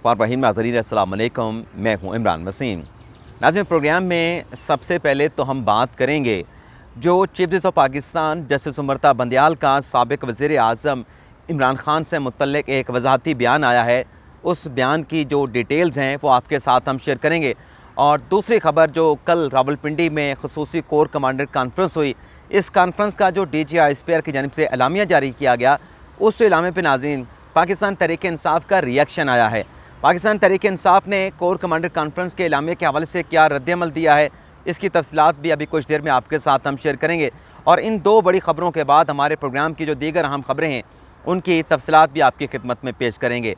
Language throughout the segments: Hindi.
रहीम नाज़रीन अस्सलाम वालेकुम, मैं हूँ इमरान वसीम। नाज़रीन, प्रोग्राम में सबसे पहले तो हम बात करेंगे जो chief justice of Pakistan justice Umar Ata Bandial का साबिक़ वज़ीर आज़म इमरान ख़ान से मुतल्लिक़ एक वज़ाहती बयान आया है। उस बयान की जो डिटेल्स हैं वो आपके साथ हम शेयर करेंगे। और दूसरी ख़बर, जो कल रावलपिंडी में ख़ुसूसी कोर कमांडर कॉन्फ्रेंस हुई, इस कॉन्फ्रेंस का जो DGI की जानिब से एलामिया जारी किया गया, उस एलामे पर नाज़रीन पाकिस्तान तहरीक इंसाफ का रिएक्शन आया है। पाकिस्तान तहरीक इंसाफ ने कोर कमांडर कॉन्फ्रेंस के एलामे के हवाले से क्या रद्दअमल दिया है, इसकी तफसीलात भी अभी कुछ देर में आपके साथ हम शेयर करेंगे। और इन दो बड़ी ख़बरों के बाद हमारे प्रोग्राम की जो दीगर अहम ख़बरें हैं उनकी तफसीलात भी आपकी खिदमत में पेश करेंगे।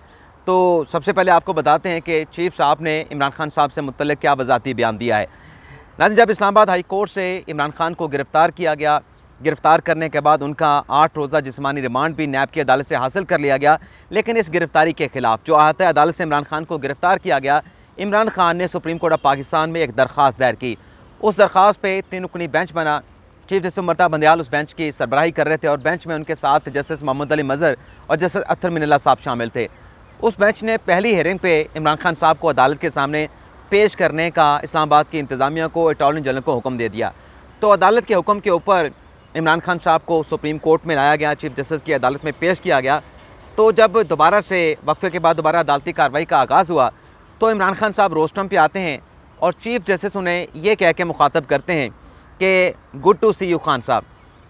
तो सबसे पहले आपको बताते हैं कि चीफ साहब ने इमरान खान साहब से मुतल्लिक़ क्या वज़ाहती बयान दिया है। नाज़रीन, जब इस्लामाबाद हाई कोर्ट से इमरान खान को गिरफ़्तार किया गया, गिरफ़्तार करने के बाद उनका 8 रोज़ा जिस्मानी रिमांड भी नैब की अदालत से हासिल कर लिया गया। लेकिन इस गिरफ़्तारी के ख़िलाफ़ जो आहता अदालत से इमरान खान को गिरफ़्तार किया गया, इमरान खान ने सुप्रीम कोर्ट ऑफ पाकिस्तान में एक दरख्वास्त दायर की। उस दरख्वास्त पे 3 रुकनी बेंच बना। चीफ जस्टिस उमरता बंदयाल उस बेंच की सरबराही कर रहे थे और बेंच में उनके साथ जस्टिस मोहम्मद अली मज़हर और जस्टिस अत्तर मिनल्ला साहब शामिल थे। उस बेंच ने पहली हेयरिंग पे इमरान खान साहब को अदालत के सामने पेश करने का इस्लामाबाद की इंतज़ामिया को, अटॉर्नी जनरल को हुक्म दे दिया। तो अदालत के हुक्म के ऊपर इमरान खान साहब को सुप्रीम कोर्ट में लाया गया, चीफ जस्टिस की अदालत में पेश किया गया। तो जब दोबारा से वक्फे के बाद दोबारा अदालती कार्रवाई का आगाज़ हुआ तो इमरान खान साहब रोस्टम पे आते हैं और चीफ जस्टिस उन्हें ये कह के मुखातब करते हैं कि good to see you Khan साहब।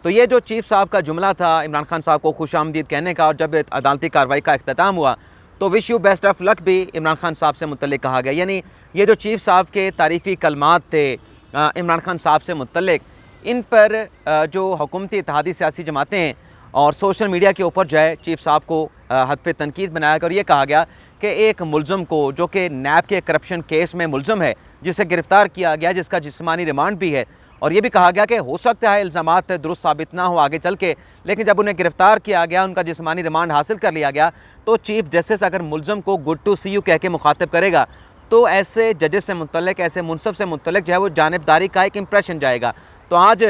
तो ये जो चीफ साहब का जुमला था इमरान खान साहब को खुशामदीद कहने का, और जब अदालती कार्रवाई का इख्तिताम हुआ तो wish you best of luck भी इमरान खान साहब से मुतल्लिक़ कहा गया। यानी ये जो चीफ साहब के तारीफ़ी कलमात थे इमरान खान साहब से मुतल्लिक़, इन पर जो हुकूमती इत्तेहादी सियासी जमातें हैं और सोशल मीडिया के ऊपर जो है चीफ साहब को हद पे तनकीद बनाया गया और ये कहा गया कि एक मुलज़म को, जो कि नैब के करप्शन केस में मुलज़म है, जिसे गिरफ़्तार किया गया, जिसका जिस्मानी रिमांड भी है, और ये भी कहा गया कि हो सकता है इल्ज़ामात दुरुस्त साबित ना हो आगे चल के, लेकिन जब उन्हें गिरफ़्तार किया गया, उनका जिस्मानी रिमांड हासिल कर लिया गया, तो चीफ जस्टिस अगर मुलज़म को गुड टू सी यू कह के मुखातब करेगा तो ऐसे जजेस से मुतल्लिक़, ऐसे मुनसब से मुतल्लिक़ जो है वो जानिबदारी का एक इंप्रेशन जाएगा। तो आज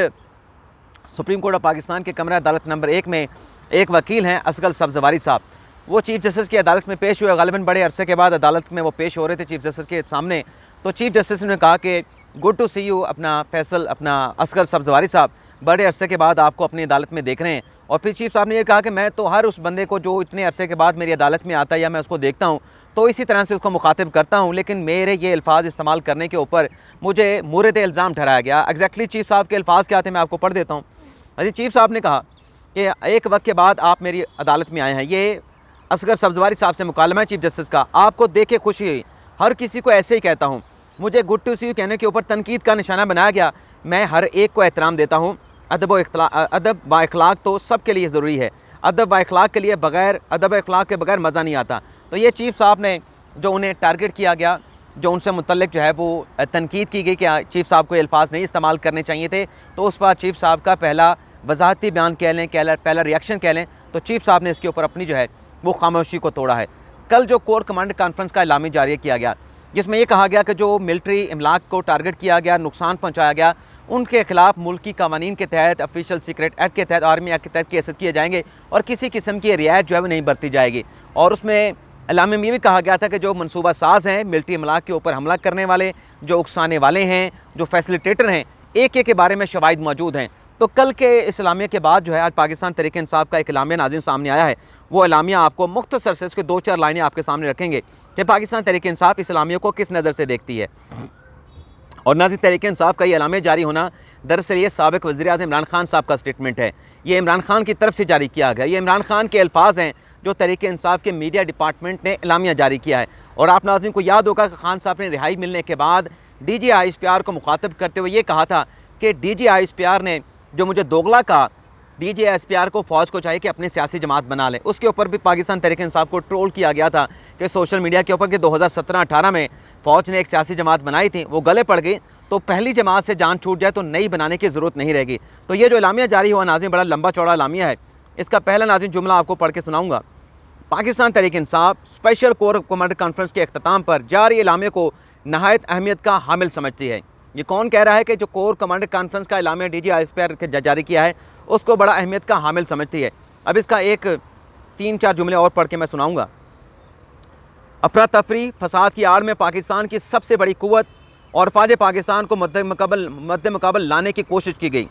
सुप्रीम कोर्ट ऑफ पाकिस्तान के कमरा अदालत नंबर 1 में एक वकील हैं असगर सब्ज़वारी साहब, वो चीफ जस्टिस की अदालत में पेश हुए। ग़ालिबन बड़े अरसे के बाद अदालत में वो पेश हो रहे थे चीफ जस्टिस के सामने। तो चीफ जस्टिस ने कहा कि गुड टू सी यू अपना असगर सब्ज़वारी साहब, बड़े अरसे के बाद आपको अपनी अदालत में देख रहे हैं। और फिर चीफ साहब ने यह कहा कि मैं तो हर उस बंदे को जो इतने अरसे के बाद मेरी अदालत में आता है या मैं उसको देखता हूँ तो इसी तरह से उसको मुखातिब करता हूँ, लेकिन मेरे ये अल्फाज इस्तेमाल करने के ऊपर मुझे मुरद इल्ज़ाम ठहराया गया। एग्जैक्टली चीफ साहब के अल्फाज क्या थे, मैं आपको पढ़ देता हूँ। अजी, चीफ साहब ने कहा कि एक वक्त के बाद आप मेरी अदालत में आए हैं। ये असगर सब्ज़वारी साहब से मुकालमा है चीफ जस्टिस का। आपको देख के खुशी हुई, हर किसी को ऐसे ही कहता हूँ। मुझे गुड टू सी यू कहने के ऊपर तनकीद का निशाना बनाया गया। मैं हर एक को एहतराम देता हूँ। अदब व अखलाक तो सबके लिए ज़रूरी है। अदब व अखलाक के लिए बगैर अदब अखलाक के बगैर मज़ा नहीं आता। तो ये चीफ साहब ने जो उन्हें टारगेट किया गया, जो उनसे मुतल्लिक़ जो है वो तनकीद की गई कि चीफ साहब को ये अल्फाज नहीं इस्तेमाल करने चाहिए थे, तो उस पर चीफ साहब का पहला वज़ाहती बयान कह लें, पहला रिएक्शन कह लें, तो चीफ साहब ने इसके ऊपर अपनी जो है वो खामोशी को तोड़ा है। कल जो कोर कमांडर कॉन्फ्रेंस का एलामी जारी किया गया, जिसमें यह कहा गया कि जो मिलिट्री इमलाक को टारगेट किया गया, नुकसान पहुँचाया गया, उनके खिलाफ मुल्की कवानीन के तहत, ऑफिशियल सीक्रेट एक्ट के तहत, आर्मी एक्ट के तहत केसेस किए जाएंगे और किसी किस्म की रियायत जो है वो नहीं बरती जाएगी। और उसमें एलामे में ये भी कहा गया था कि जो मनसूबा साज हैं, मिलिट्री इमलाक के ऊपर हमला करने वाले, जो उकसाने वाले हैं, जो फैसिलिटेटर हैं, एक के बारे में शवाहिद मौजूद हैं। तो कल के इस एलामिया के बाद जो है आज पाकिस्तान तहरीक इंसाफ का एक एलामिया नाज़रीन सामने आया है। वो एलामिया आपको मुख्तसर से उसके 2-4 लाइनें आपके सामने रखेंगे कि पाकिस्तान तहरीक इंसाफ इस एलामिया को किस नज़र से देखती है। और नाज़रीन, तहरीक इंसाफ का ये एलामिया जारी होना दरअसल ये साबिक़ वज़ीर आज़म इमरान खान साहब का स्टेटमेंट है। ये इमरान खान की तरफ से जारी किया गया, ये इमरान खान के अल्फाज हैं जो तहरीक इंसाफ के मीडिया डिपार्टमेंट ने एलामिया जारी किया है। और आप नाज़रीन को याद होगा कि खान साहब ने रिहाई मिलने के बाद DGI को मुखातब करते हुए ये कहा था कि DGI ने जो मुझे दोगला कहा, DGI को फ़ौज को चाहिए कि अपनी सियासी जमात बना लें। उसके ऊपर भी पाकिस्तान तहरीक इंसाफ को ट्रोल किया गया था कि सोशल मीडिया के ऊपर कि 2017-18 में फ़ौज ने एक सियासी जमात बनाई थी, वो गले पड़ गई, तो पहली जमात से जान छूट जाए तो नई बनाने की ज़रूरत नहीं रहेगी। तो ये जो एलामिया जारी हुआ नाज़रीन, बड़ा लंबा चौड़ा एलामिया है। इसका पहला नाज़रीन जुमला आपको पढ़ के सुनाऊँगा। Pakistan Tehreek Insaf special core commander conference के अख्ताम पर जारी एलामिया को नहायत अहमियत का हामिल समझती है। ये कौन कह रहा है कि जो कोर कमांडर कॉन्फ्रेंस का एलामिया DGI जारी किया है उसको बड़ा अहमियत का हामिल समझती है। अब इसका एक 3-4 जुमले और पढ़ के मैं सुनाऊँगा। अफरा तफरी फसाद की आड़ में पाकिस्तान की सबसे बड़ी कुव्वत और फ़ौज पाकिस्तान को मद्दे मुकाबल लाने की कोशिश की गई।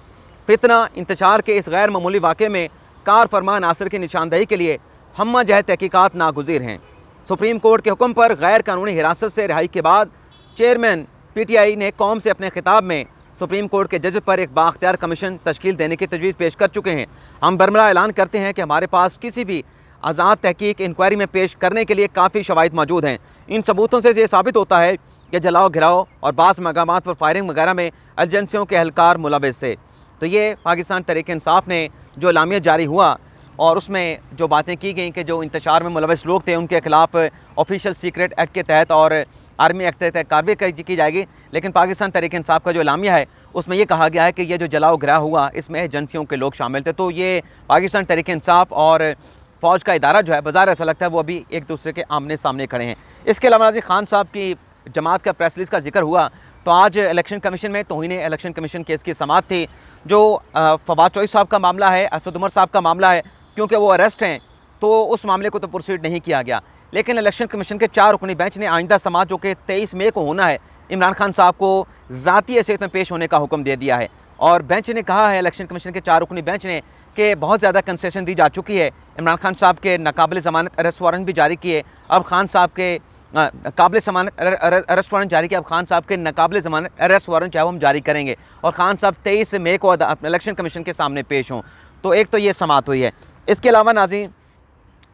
फितना इंतशार के इस गैर मामूली वाक़े में कार फरमा नासिर की निशानदही के लिए हम्मा जहत तहकीकात नागुज़ीर हैं। सुप्रीम कोर्ट के हुक्म पर गैर कानूनी हिरासत से रिहाई के बाद चेयरमैन PTI ने कौम से अपने खिताब में सुप्रीम कोर्ट के जज पर एक बाख्तियार कमीशन तश्कील देने की तजवीज़ पेश कर चुके हैं। हम बरमला ऐलान करते हैं कि हमारे पास किसी भी आज़ाद तहकीक इंक्वायरी में पेश करने के लिए काफ़ी शवाहिद मौजूद हैं। इन सबूतों से ये साबित होता है कि जलाओ घिराओ और बाज़ मकामात पर फायरिंग वगैरह में एजेंसियों के एहलकार मुलविस थे। तो ये पाकिस्तान तहरीक इंसाफ ने जो एलामिया जारी हुआ और उसमें जो बातें की गई कि जो इंतशार में मुलविस लोग थे उनके खिलाफ ऑफिशियल सीक्रेट एक्ट के तहत और आर्मी एक्ट के तहत कार्रवाई की जाएगी। लेकिन पाकिस्तान तहरीक इंसाफ का जो एलामिया है उसमें यह कहा गया है कि यह जो जलाओ घिराव हुआ इसमें एजेंसियों के लोग शामिल थे। तो ये पाकिस्तान तहरीक इंसाफ और फ़ौज का इदारा जो है बाज़ार ऐसा लगता है वो अभी एक दूसरे के आमने सामने खड़े हैं। इसके अलावा नाज़रीन खान साहब की जमात का प्रेस रिलीज़ का जिक्र हुआ तो आज इलेक्शन कमीशन में तौहीन इलेक्शन कमीशन केस की समाअत थी। जो फवाद चौधरी साहब का मामला है, असद उमर साहब का मामला है, क्योंकि वो अरेस्ट हैं तो उस मामले को तो प्रोसीड नहीं किया गया। लेकिन इलेक्शन कमीशन के 4 रुकनी बेंच ने आइंदा समाअत जो कि 23 मई को होना है, इमरान खान साहब को ज़ाती हैसियत में पेश होने का हुक्म दे दिया है। और बेंच ने कहा है, इलेक्शन कमीशन के 4 रुकनी बेंच ने, कि बहुत ज़्यादा कंसेशन दी जा चुकी है। इमरान खान साहब के नाकाबिल ज़मानत अरेस्ट वारंट भी जारी किए। अब खान साहब के काबिल ज़मानत अरेस्ट वारंट जारी किया। अब खान साहब के नाकाबिल ज़मानत अरेस्ट वारंट चाहे वो हम जारी करेंगे और खान साहब 23 मई को इलेक्शन कमीशन के सामने पेश हों। तो एक तो ये समाअत हुई है। इसके अलावा नाज़रीन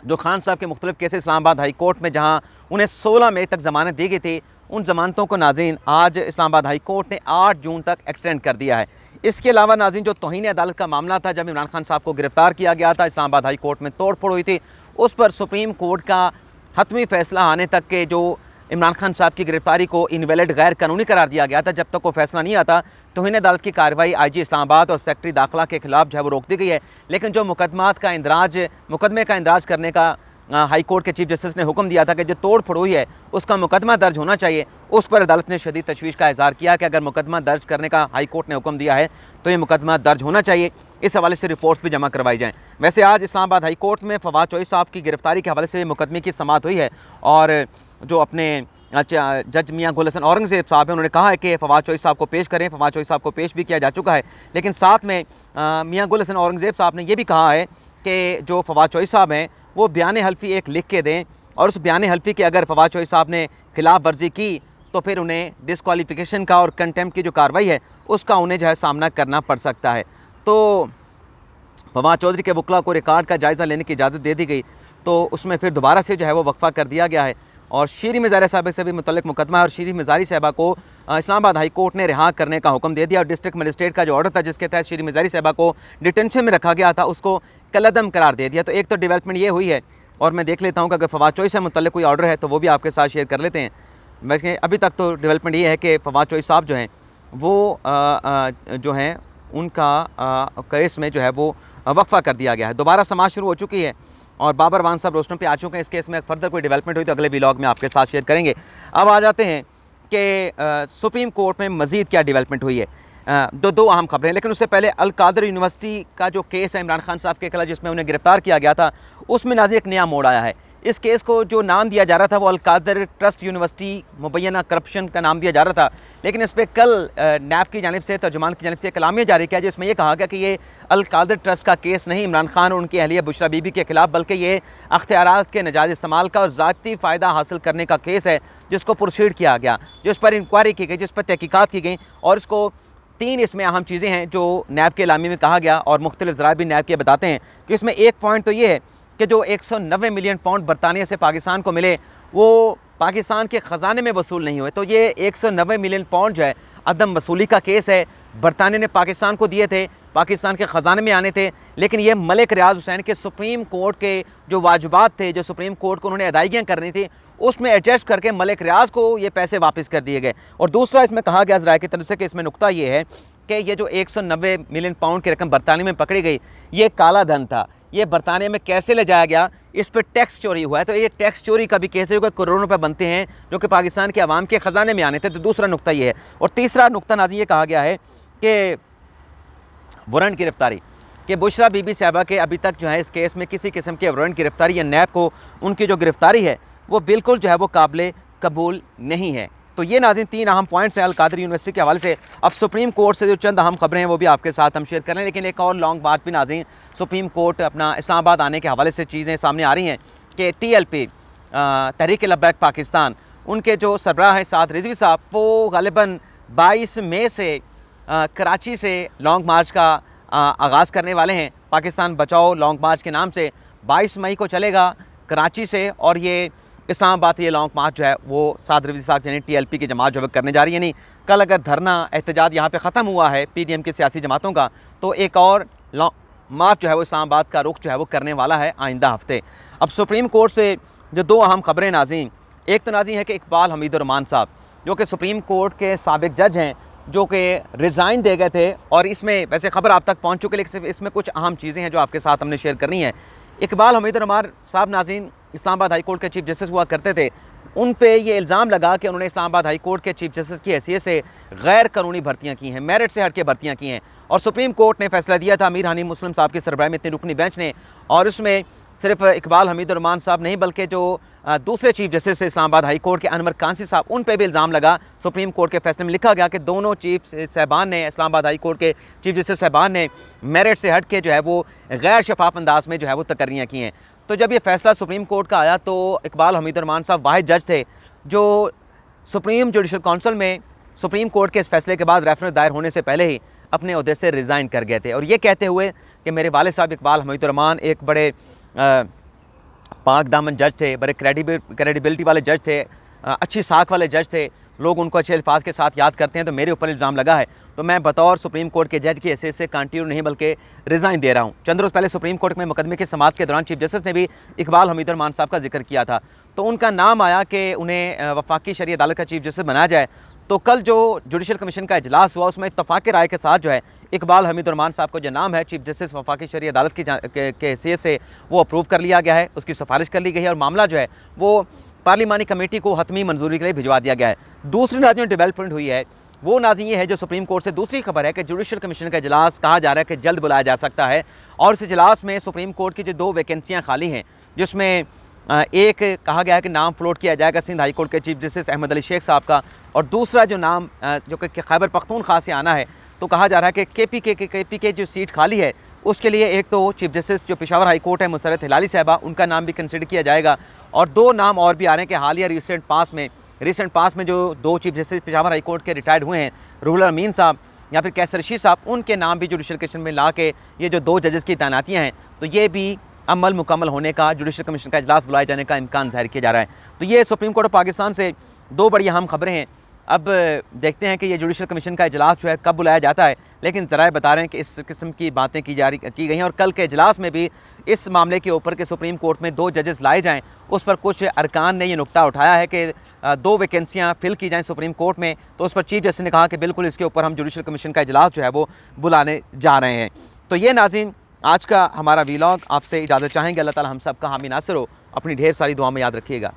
जो खान साहब के मुख्तलिफ केसेस इस्लामाबाद हाई कोर्ट में जहाँ उन्हें 16 मई तक ज़मानत दी गई थी, उन ज़मानतों को नाज़रीन आज इस्लामाबाद हाई कोर्ट ने 8 जून तक एक्सटेंड कर दिया है। इसके अलावा नाज़रीन जो तौहीन अदालत का मामला था, जब इमरान खान साहब को गिरफ़्तार किया गया था, इस्लामाबाद हाई कोर्ट में तोड़ फोड़ हुई थी, उस पर सुप्रीम कोर्ट का हतमी फ़ैसला आने तक के जो इमरान खान साहब की गिरफ़्तारी को इनवैलिड गैर कानूनी करार दिया गया था। जब तक वो फैसला नहीं आता तौहीन अदालत की कार्रवाई IG इस्लामाबाद और सेक्रेटरी दाखिला के खिलाफ जो है वो रोक दी गई है। लेकिन जो मुकदमे का इंदराज करने का हाई कोर्ट के चीफ जस्टिस ने हुक्म दिया था कि जो तोड़ फोड़ हुई है उसका मुकदमा दर्ज होना चाहिए, उस पर अदालत ने शदीद तशवीश का इज़हार किया कि अगर मुकदमा दर्ज करने का हाई कोर्ट ने हुक्म दिया है तो ये मुकदमा दर्ज होना चाहिए। इस हवाले से रिपोर्ट्स भी जमा करवाई जाएँ। वैसे आज इस्लामाबाद हाई कोर्ट में फवाद चौधरी साहब की गिरफ़्तारी के हवाले से मुकदमे की समाअत हुई है और जो अपने जज मियाँ गुल हसन औरंगज़ेब साहब हैं उन्होंने कहा है कि फवाद चौधरी साहब को पेश करें। फवाद चौधरी साहब को पेश भी किया जा चुका है। लेकिन साथ में मियाँ गुल हसन औरंगज़ेब साहब ने यह भी कहा है कि जो फवाद चौधरी साहब हैं वो बयान हल्फी एक लिख के दें और उस बयान हल्फी की अगर फवाद चौधरी साहब ने खिलाफ वर्जी की तो फिर उन्हें डिसक्वालिफिकेशन का और कंटेम्प्ट की जो कार्रवाई है उसका उन्हें जो है सामना करना पड़ सकता है। तो फवाद चौधरी के वकला को रिकॉर्ड का जायज़ा लेने की इजाज़त दे दी गई तो उसमें फिर दोबारा से जो है वो वक्फ़ा कर दिया गया है और शीरी मिज़ारी साहब से भी मुतल्लिक मुकदमा है और शीरी मिज़ारी साहबा को इस्लामाबाद हाई कोर्ट ने रिहा करने का हुक्म दे दिया और डिस्ट्रिक्ट मजिस्ट्रेट का जो ऑर्डर था जिसके तहत शीरी मिज़ारी साहबा को डिटेंशन में रखा गया था उसको कलअदम करार दे दिया। तो एक तो डेवलपमेंट ये हुई है और मैं देख लेता हूँ कि अगर फवाद चौधरी से मुतल्लिक कोई ऑर्डर है तो वो भी आपके साथ शेयर कर लेते हैं। वैसे अभी तक तो डेवलपमेंट ये है कि फवाद चौधरी साहब जो हैं वो जो हैं उनका केस में जो है वो वक्फ़ा कर दिया गया है। दोबारा समाअत शुरू हो चुकी है और बाबर वान साहब रोस्टम पे आ चुके हैं। इस केस में फर्दर कोई डेवलपमेंट हुई तो अगले व्लॉग में आपके साथ शेयर करेंगे। अब आ जाते हैं कि सुप्रीम कोर्ट में मज़ीद क्या डेवलपमेंट हुई है। दो अहम खबरें, लेकिन उससे पहले अल कादर यूनिवर्सिटी का जो केस है इमरान खान साहब के खिलाफ जिसमें उन्हें गिरफ़्तार किया गया था उसमें नाज़रीन एक नया मोड़ आया है। इस केस को जो नाम दिया जा रहा था वो अल कादर ट्रस्ट यूनिवर्सिटी मुबैना करप्शन का नाम दिया जा रहा था, लेकिन इस पर कल नैब की जानिब से तर्जुमान की जानिब से कलामिया जारी किया जिसमें यह कहा गया कि ये अल कादर ट्रस्ट का केस नहीं इमरान खान और उनकी अहलिया बुशरा बीबी के खिलाफ, बल्कि ये अख्तियारात के नाजायज़ इस्तेमाल का और ज़ाती फ़ायदा हासिल करने का केस है जिसको प्रोसीड किया गया, जिस पर इंक्वायरी की गई, जिस पर तहकीकात की गई और इसको 3 इसमें अहम चीज़ें हैं जो नैब के एलामी में कहा गया और मुख्तलिफ ज़राए भी नैब के बताते हैं कि इसमें एक पॉइंट तो ये है कि जो 190 मिलियन पाउंड बरतानिया से पाकिस्तान को मिले वो पाकिस्तान के ख़जाने में वसूल नहीं हुए। तो ये 190 मिलियन पाउंड जो है अदम वसूली का केस है। बरतानिया ने पाकिस्तान को दिए थे, पाकिस्तान के ख़जाने में आने थे, लेकिन ये मलिक रियाज हुसैन के सुप्रीम कोर्ट के जो वाजिबात थे, जो सुप्रीम कोर्ट को उन्होंने अदायगियाँ करनी थी, उसमें एडजस्ट करके मलिक रियाज को ये पैसे वापस कर दिए गए। और दूसरा इसमें कहा गया ज़राए की तरफ से कि इसमें नुकता ये है कि ये जो 190 मिलियन पाउंड की रकम बरतानिया में पकड़ी गई ये काला धन था। ये बरतानिया में कैसे ले जाया गया, इस पर टैक्स चोरी हुआ है। तो ये टैक्स चोरी का भी केस है जो करोड़ों रुपए बनते हैं जो कि पाकिस्तान के अवाम के ख़जाने में आने थे। तो दूसरा नुकता ये है। और तीसरा नुकता नाज़रीन ये कहा गया है कि वारंट गिरफ्तारी कि बुशरा बीबी साहबा के अभी तक जो है इस केस में किसी किस्म के वारंट गिरफ्तारी या नैब को उनकी जो गिरफ्तारी है वो बिल्कुल जो है वो काबिल कबूल नहीं है। तो ये नाज़रीन 3 अहम पॉइंट्स हैं अल कादरी यूनिवर्सिटी के हवाले से। अब सुप्रीम कोर्ट से जो चंद अहम खबरें हैं वो भी आपके साथ हम शेयर कर रहे हैं, लेकिन एक और लॉन्ग बात भी नाज़रीन सुप्रीम कोर्ट अपना इस्लामाबाद आने के हवाले से चीज़ें सामने आ रही हैं कि TLP तहरीक लब्बैक पाकिस्तान, उनके जो सरबराह हैं साद रिजवी साहब, वो ग़ालिबन 22 मई से कराची से लॉन्ग मार्च का आगाज़ करने वाले हैं। पाकिस्तान बचाओ लॉन्ग मार्च के नाम से 22 मई को चलेगा कराची से, और ये इस्लामाबाद ये लॉन्ग मार्च जो है वो साद रिजवी साहब यानी TLP की जमात जो है करने जा रही है। यानी कल अगर धरना एहतजाज यहाँ पे ख़त्म हुआ है PDM की सियासी जमातों का, तो एक और लॉन्ग मार्च जो है वो इस्लामाबाद का रुख जो है वो करने वाला है आइंदा हफ्ते। अब सुप्रीम कोर्ट से जो 2 अहम खबरें नाज़रीन, एक तो नाज़रीन है कि इकबाल हमीदुर रहमान साहब जो कि सुप्रीम कोर्ट के साबिक जज हैं, जो कि रिज़ाइन दे गए थे, और इसमें वैसे खबर आप तक पहुँच चुकी है, लेकिन इसमें कुछ अहम चीज़ें हैं जो आपके साथ हमने शेयर करनी है। इकबाल हमीदुर रहमान साहब नाज़रीन इस्लामाबाद हाई कोर्ट के चीफ जस्टिस हुआ करते थे। उन पे ये इल्ज़ाम लगा कि उन्होंने इस्लामाबाद हाई कोर्ट के चीफ जस्टिस की हैसियत से गैर कानूनी भर्तियाँ की हैं, मेरिट से हट के भर्तियाँ की हैं, और सुप्रीम कोर्ट ने फैसला दिया था अमीर हनीफ मुस्लिम साहब की सरबराही में इतनी रुकनी बेंच ने, और उसमें सिर्फ इकबाल हमीदुर रहमान साहब नहीं बल्कि जो दूसरे chief justice Islamabad high court के अनवर कांसी साहब, उन पे भी इल्ज़ाम लगा। सुप्रीम कोर्ट के फैसले में लिखा गया कि दोनों चीफ साहबान ने, इस्लामाबाद हाई कोर्ट के चीफ जस्टिस साहबान ने मेरिट से हट के जो है वो गैर शफाफ अंदाज में जो है वो तकर्रियाँ की हैं। तो जब ये फैसला सुप्रीम कोर्ट का आया तो इकबाल हमीदुर रहमान साहब वाहिद जज थे जो सुप्रीम जुडिशल काउंसिल में सुप्रीम कोर्ट के इस फैसले के बाद रेफरेंस दायर होने से पहले ही अपने ओहदे से रिज़ाइन कर गए थे, और ये कहते हुए कि मेरे वालिद साहब इकबाल हमीदुर रहमान एक बड़े पाक दामन जज थे, बड़े क्रेडिबिलिटी वाले जज थे, अच्छी साख वाले जज थे, लोग उनको अच्छे अल्फाज के साथ याद करते हैं। तो मेरे ऊपर इल्ज़ाम लगा है, तो मैं बतौर सुप्रीम कोर्ट के जज की हैसियत से कंटिन्यू नहीं बल्कि रिज़ाइन दे रहा हूँ। चंद रोज़ पहले सुप्रीम कोर्ट में मुकदमे की समाअत के दौरान चीफ जस्टिस ने भी इकबाल हमीदुर रहमान साहब का जिक्र किया था, तो उनका नाम आया कि उन्हें वफाकी शरई अदालत का चीफ जस्टिस बनाया जाए। तो कल जो जुडिशल कमीशन का इजलास हुआ उसमें इत्तफाक़ राय के साथ जो है इकबाल हमीदुर रहमान साहब को जो नाम है चीफ जस्टिस वफाकी शरई अदालत की हैसियत से वो अप्रूव कर लिया गया है, उसकी सिफारिश कर ली गई है, और मामला जो है वो पार्लिमानी कमेटी को हतमी मंजूरी के लिए भिजवा दिया गया है। दूसरी नाज़रीन डेवलपमेंट हुई है वो नाज़रीन ये है जो सुप्रीम कोर्ट से दूसरी खबर है कि जुडिशल कमीशन का इजलास कहा जा रहा है कि जल्द बुलाया जा सकता है, और इस इजलास में सुप्रीम कोर्ट की जो 2 वैकेंसियाँ खाली हैं, जिसमें एक कहा गया है कि नाम फ्लोट किया जाएगा सिंध हाई कोर्ट के चीफ जस्टिस अहमद अली शेख साहब का, और दूसरा जो नाम जो कि खैबर पख्तूनख्वा से आना है, तो कहा जा रहा है कि KPK जो सीट खाली है उसके लिए एक तो चीफ जस्टिस जो पेशावर हाई कोर्ट है मुसरत हिलाली साहबा, उनका नाम भी कंसिडर किया जाएगा, और 2 नाम और भी आ रहे हैं कि हालिया रिसेंट पास में जो 2 chief justice Peshawar high court के रिटायर्ड हुए हैं, रूहुल अमीन साहब या फिर कैसर रशीद साहब, उनके नाम भी जुडिशल कमीशन में ला के ये जो 2 जजेस की तैनातियाँ हैं, तो ये भी अमल मुकम्मल होने का, जुडिशल कमीशन का इजलास बुलाए जाने का इम्कान ज़ाहिर किया जा रहा है। तो ये सुप्रीम कोर्ट ऑफ पाकिस्तान से 2 बड़ी अहम खबरें हैं। अब देखते हैं कि ये जुडिशल कमीशन का इजलास जो है कब बुलाया जाता है, लेकिन ज़राए बता रहे हैं कि इस किस्म की बातें की गई हैं, और कल के इजलास में भी इस मामले के ऊपर के सुप्रीम कोर्ट में 2 जजेस लाए जाएँ, उस पर कुछ अरकान ने ये नुक्ता उठाया है कि 2 वैकेंसियाँ फिल की जाएँ सुप्रीम कोर्ट में। तो उस पर चीफ जस्टिस ने कहा कि बिल्कुल इसके ऊपर हम जुडिशल कमीशन का इजलास जो है वो बुलाने जा रहे हैं। तो ये नाज़रीन आज का हमारा वीलॉग, आपसे इजाज़त चाहेंगे। अल्लाह ताला हम सब का हामी नासिर हो। अपनी ढेर सारी दुआ में याद रखिएगा।